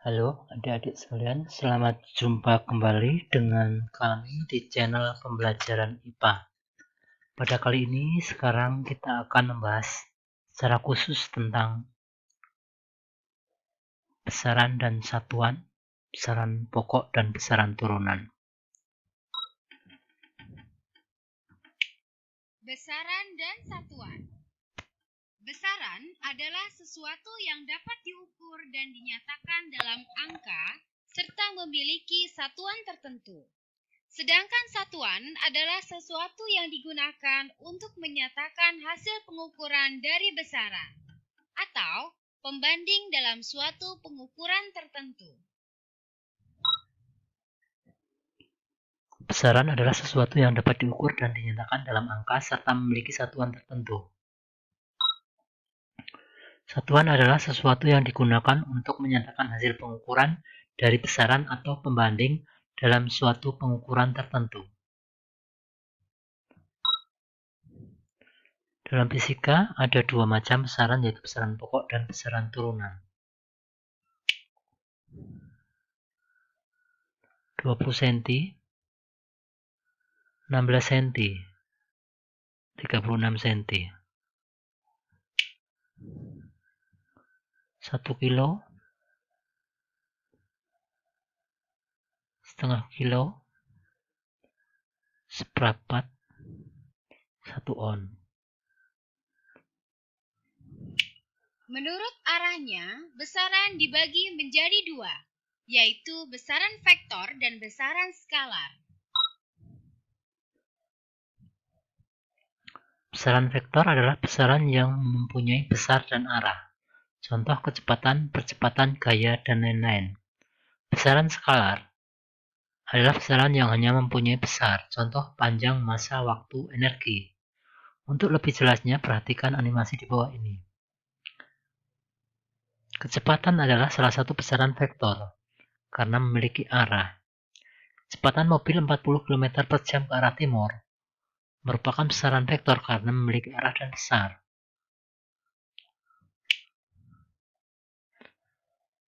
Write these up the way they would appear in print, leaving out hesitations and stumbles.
Halo adik-adik sekalian, selamat jumpa kembali dengan kami di channel pembelajaran IPA. Pada kali ini sekarang kita akan membahas secara khusus tentang besaran dan satuan, besaran pokok dan besaran turunan. Besaran dan satuan. Besaran adalah sesuatu yang dapat diukur dan dinyatakan dalam angka serta memiliki satuan tertentu. Sedangkan satuan adalah sesuatu yang digunakan untuk menyatakan hasil pengukuran dari besaran atau pembanding dalam suatu pengukuran tertentu. Besaran adalah sesuatu yang dapat diukur dan dinyatakan dalam angka serta memiliki satuan tertentu. Satuan adalah sesuatu yang digunakan untuk menyatakan hasil pengukuran dari besaran atau pembanding dalam suatu pengukuran tertentu. Dalam fisika, ada dua macam besaran, yaitu besaran pokok dan besaran turunan. 20 cm, 16 cm, 36 cm. 1 kilo, setengah kilo, seperempat, 1 on. Menurut arahnya, besaran dibagi menjadi dua, yaitu besaran vektor dan besaran skalar. Besaran vektor adalah besaran yang mempunyai besar dan arah. Contoh kecepatan, percepatan, gaya, dan lain-lain. Besaran skalar adalah besaran yang hanya mempunyai besar. Contoh panjang, massa, waktu, energi. Untuk lebih jelasnya, perhatikan animasi di bawah ini. Kecepatan adalah salah satu besaran vektor, karena memiliki arah. Kecepatan mobil 40 km per jam ke arah timur merupakan besaran vektor karena memiliki arah dan besar.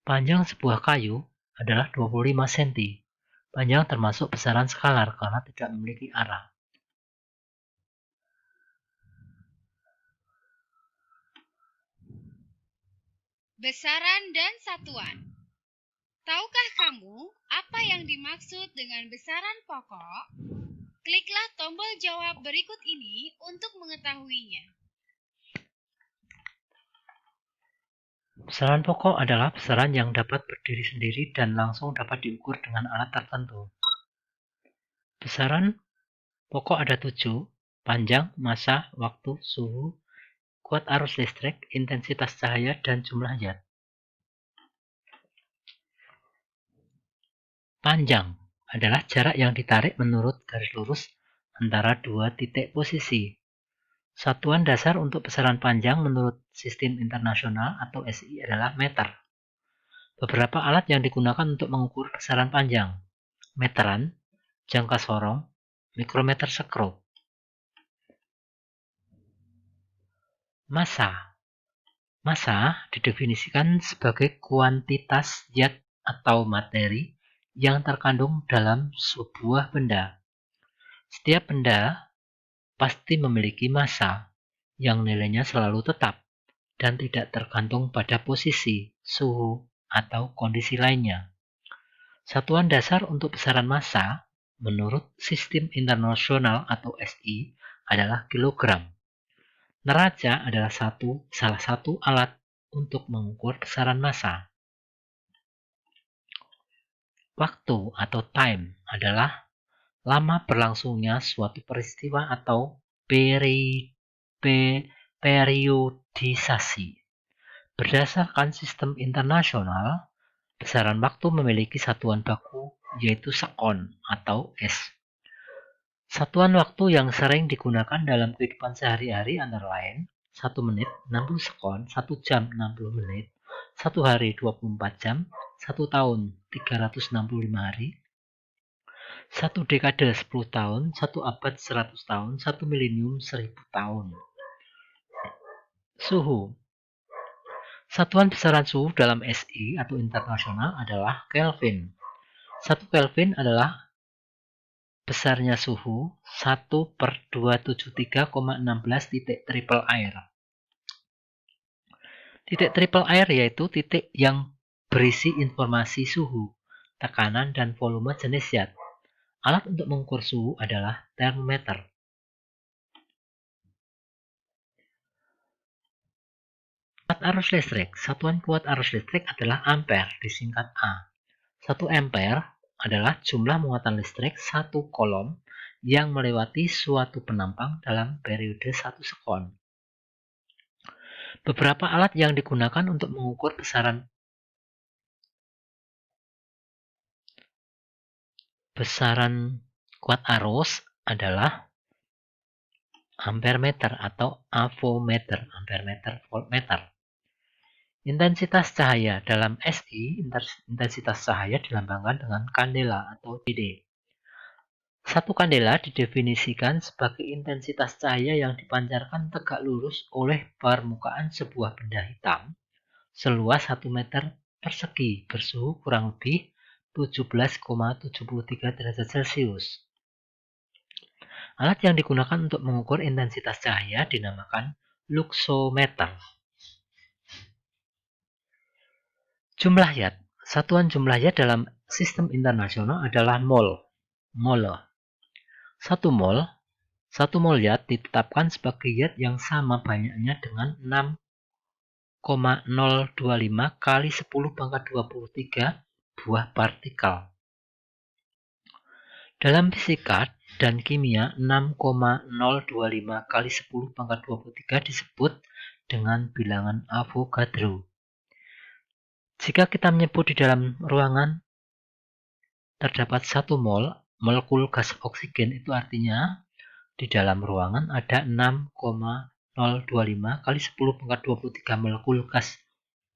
Panjang sebuah kayu adalah 25 cm. Panjang termasuk besaran skalar karena tidak memiliki arah. Besaran dan satuan. Tahukah kamu apa yang dimaksud dengan besaran pokok? Kliklah tombol jawab berikut ini untuk mengetahuinya. Besaran pokok adalah besaran yang dapat berdiri sendiri dan langsung dapat diukur dengan alat tertentu. Besaran pokok ada 7, panjang, massa, waktu, suhu, kuat arus listrik, intensitas cahaya, dan jumlah zat. Panjang adalah jarak yang ditarik menurut garis lurus antara dua titik posisi. Satuan dasar untuk besaran panjang menurut Sistem Internasional atau SI adalah meter. Beberapa alat yang digunakan untuk mengukur besaran panjang: meteran, jangka sorong, mikrometer skru. Massa didefinisikan sebagai kuantitas zat atau materi yang terkandung dalam sebuah benda. Setiap benda pasti memiliki massa yang nilainya selalu tetap dan tidak tergantung pada posisi, suhu, atau kondisi lainnya. Satuan dasar untuk besaran massa menurut Sistem Internasional atau SI adalah kilogram. Neraca adalah salah satu alat untuk mengukur besaran massa. Waktu atau time adalah lama berlangsungnya suatu peristiwa atau periodisasi. Berdasarkan sistem internasional, besaran waktu memiliki satuan baku, yaitu sekon atau s. Satuan waktu yang sering digunakan dalam kehidupan sehari-hari antara lain 1 menit 60 sekon, 1 jam 60 menit, 1 hari 24 jam, 1 tahun 365 hari, 1 dekade 10 tahun, 1 abad 100 tahun, 1 milenium 1000 tahun. Suhu. Satuan besaran suhu dalam SI atau internasional adalah Kelvin. 1 Kelvin adalah besarnya suhu 1/273,16 titik triple air. Titik triple air yaitu titik yang berisi informasi suhu, tekanan, dan volume jenis zat. Alat untuk mengukur suhu adalah termometer. Kuat arus listrik. Satuan kuat arus listrik adalah ampere, disingkat A. 1 ampere adalah jumlah muatan listrik 1 kolom yang melewati suatu penampang dalam periode 1 sekon. Beberapa alat yang digunakan untuk mengukur besaran kuat arus adalah ampermeter atau avometer, ampermeter, voltmeter. Intensitas cahaya dalam SI, intensitas cahaya dilambangkan dengan kandela atau CD. Satu kandela didefinisikan sebagai intensitas cahaya yang dipancarkan tegak lurus oleh permukaan sebuah benda hitam seluas 1 meter persegi bersuhu kurang lebih 17,73 derajat Celcius. Alat yang digunakan untuk mengukur intensitas cahaya dinamakan luxometer. Jumlah yard. Satuan jumlah yard dalam sistem internasional adalah mol. Mole. 1 mol yard ditetapkan sebagai yard yang sama banyaknya dengan 6,025 kali 10⁻23 buah partikel. Dalam fisika dan kimia, 6,025 kali 10⁻23 disebut dengan bilangan Avogadro. Jika kita menyebut di dalam ruangan terdapat 1 mol molekul gas oksigen, itu artinya di dalam ruangan ada 6,025 kali 10⁻23 molekul gas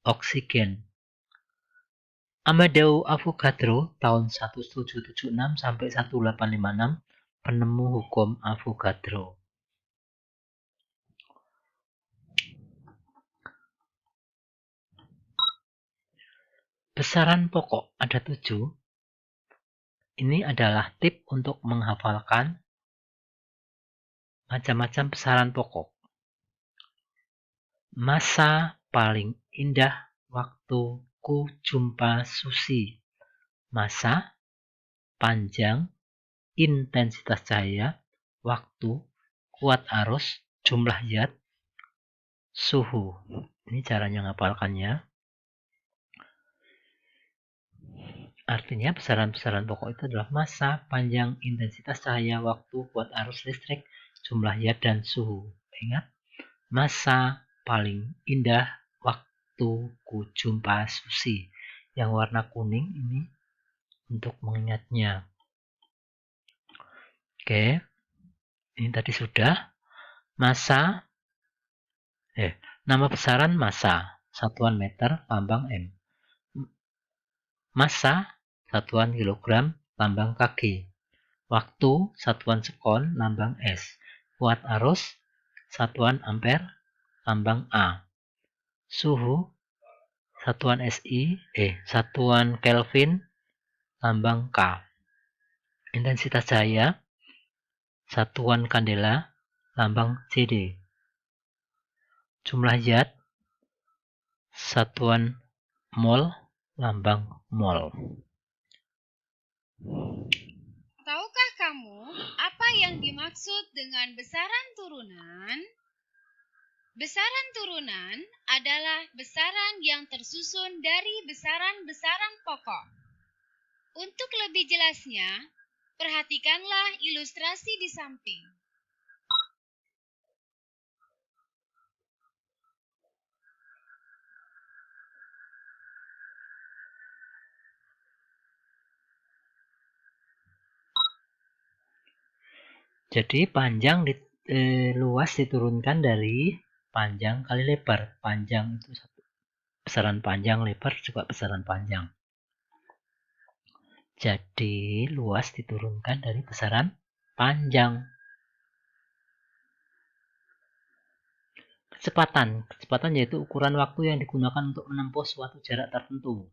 oksigen. Amadeo Avogadro tahun 1776 sampai 1856 penemu hukum Avogadro. Besaran pokok ada 7. Ini adalah tip untuk menghafalkan macam-macam besaran pokok. Masa paling indah waktu ku jumpa Susi. Masa, panjang, intensitas cahaya, waktu, kuat arus, jumlah yard, suhu. Ini caranya menghafalkannya. Artinya besaran-besaran pokok itu adalah masa, panjang, intensitas cahaya, waktu, kuat arus listrik, jumlah yard, dan suhu. Ingat, masa paling indah waktu ku jumpa Susi. Yang warna kuning ini untuk mengingatnya. Oke, ini tadi sudah. Masa, nama besaran massa, satuan meter, lambang M. Massa, satuan kilogram, lambang kg. Waktu, satuan sekon, lambang S. Kuat arus, satuan ampere, lambang A. Suhu, satuan satuan Kelvin, lambang K. Intensitas cahaya, satuan kandela, lambang CD. Jumlah yard, satuan mol, lambang mol. Tahukah kamu apa yang dimaksud dengan besaran turunan? Besaran turunan adalah besaran yang tersusun dari besaran-besaran pokok. Untuk lebih jelasnya, perhatikanlah ilustrasi di samping. Jadi panjang luas diturunkan dari panjang kali lebar. Panjang itu satu. Besaran panjang, lebar juga besaran panjang. Jadi luas diturunkan dari besaran panjang. Kecepatan yaitu ukuran waktu yang digunakan untuk menempuh suatu jarak tertentu.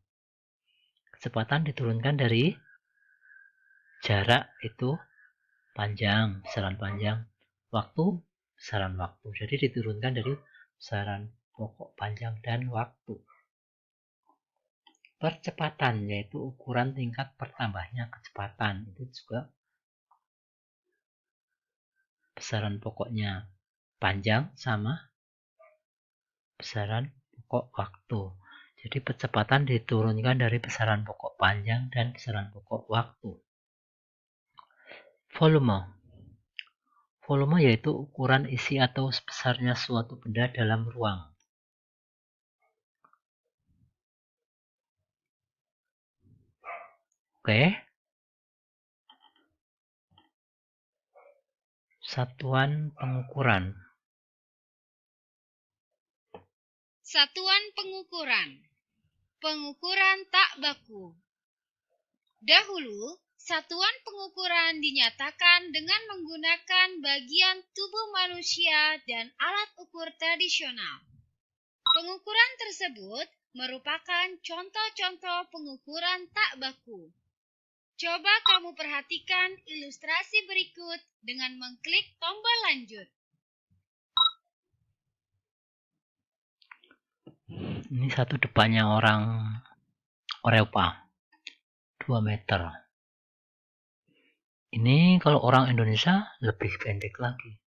Kecepatan diturunkan dari jarak itu panjang, besaran panjang, waktu, besaran waktu. Jadi diturunkan dari besaran pokok panjang dan waktu. Percepatan yaitu ukuran tingkat bertambahnya kecepatan. Itu juga besaran pokoknya panjang sama besaran pokok waktu. Jadi percepatan diturunkan dari besaran pokok panjang dan besaran pokok waktu. Volume yaitu ukuran isi atau besarnya suatu benda dalam ruang. Oke. Satuan pengukuran. Satuan pengukuran. Pengukuran tak baku. Dahulu, satuan pengukuran dinyatakan dengan menggunakan bagian tubuh manusia dan alat ukur tradisional. Pengukuran tersebut merupakan contoh-contoh pengukuran tak baku. Coba kamu perhatikan ilustrasi berikut dengan mengklik tombol lanjut. Ini satu depannya orang Eropa, 2 meter. Ini kalau orang Indonesia lebih pendek lagi.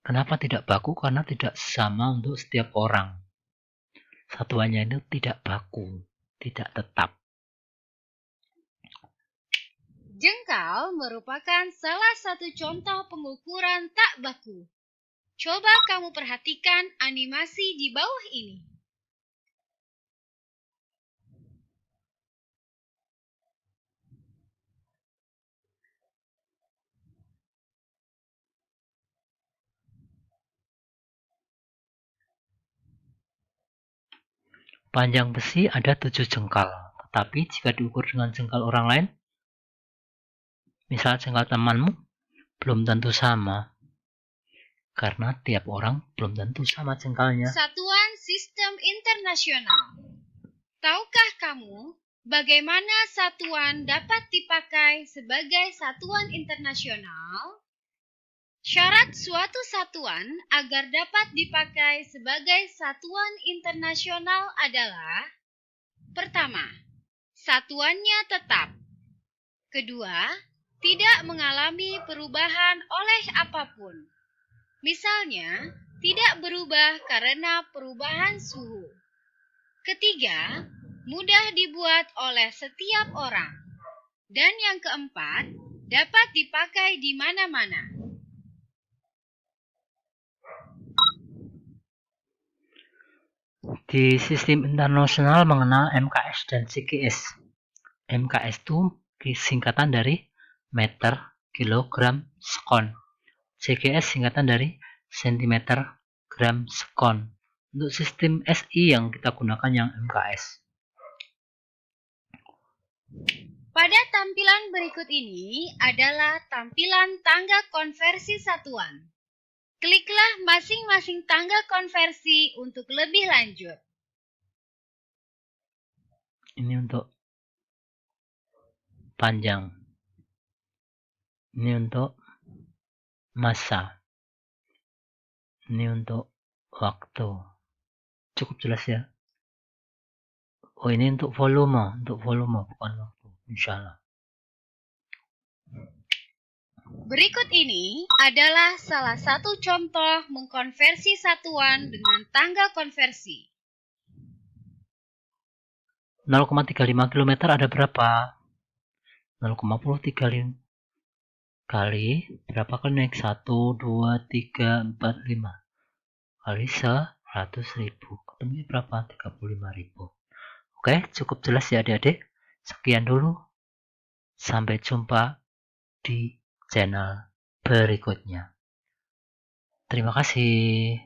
Kenapa tidak baku? Karena tidak sama untuk setiap orang. Satuannya itu tidak baku, tidak tetap. Jengkal merupakan salah satu contoh pengukuran tak baku. Coba kamu perhatikan animasi di bawah ini. Panjang besi ada 7 jengkal, tetapi jika diukur dengan jengkal orang lain, misal jengkal temanmu, belum tentu sama. Karena tiap orang belum tentu sama jengkalnya. Satuan Sistem Internasional. Tahukah kamu bagaimana satuan dapat dipakai sebagai satuan internasional? Syarat suatu satuan agar dapat dipakai sebagai satuan internasional adalah: pertama, satuannya tetap. Kedua, tidak mengalami perubahan oleh apapun. Misalnya, tidak berubah karena perubahan suhu. Ketiga, mudah dibuat oleh setiap orang. Dan yang keempat, dapat dipakai di mana-mana. Di sistem internasional mengenal MKS dan CGS. MKS itu singkatan dari meter, kilogram, sekon. CGS singkatan dari sentimeter, gram, sekon. Untuk sistem SI yang kita gunakan yang MKS. Pada tampilan berikut ini adalah tampilan tangga konversi satuan. Kliklah masing-masing tangga konversi untuk lebih lanjut. Ini untuk panjang. Ini untuk massa. Ini untuk waktu. Cukup jelas ya. Oh, ini untuk volume bukan waktu. Insyaallah. Berikut ini adalah salah satu contoh mengkonversi satuan dengan tangga konversi. 0,35 km ada berapa? 0,35 kali berapa kali naik? 1, 2, 3, 4, 5 kali 100.000. Ketemunya berapa? 35.000. Oke, cukup jelas ya adik-adik. Sekian dulu. Sampai jumpa di channel berikutnya. Terima kasih.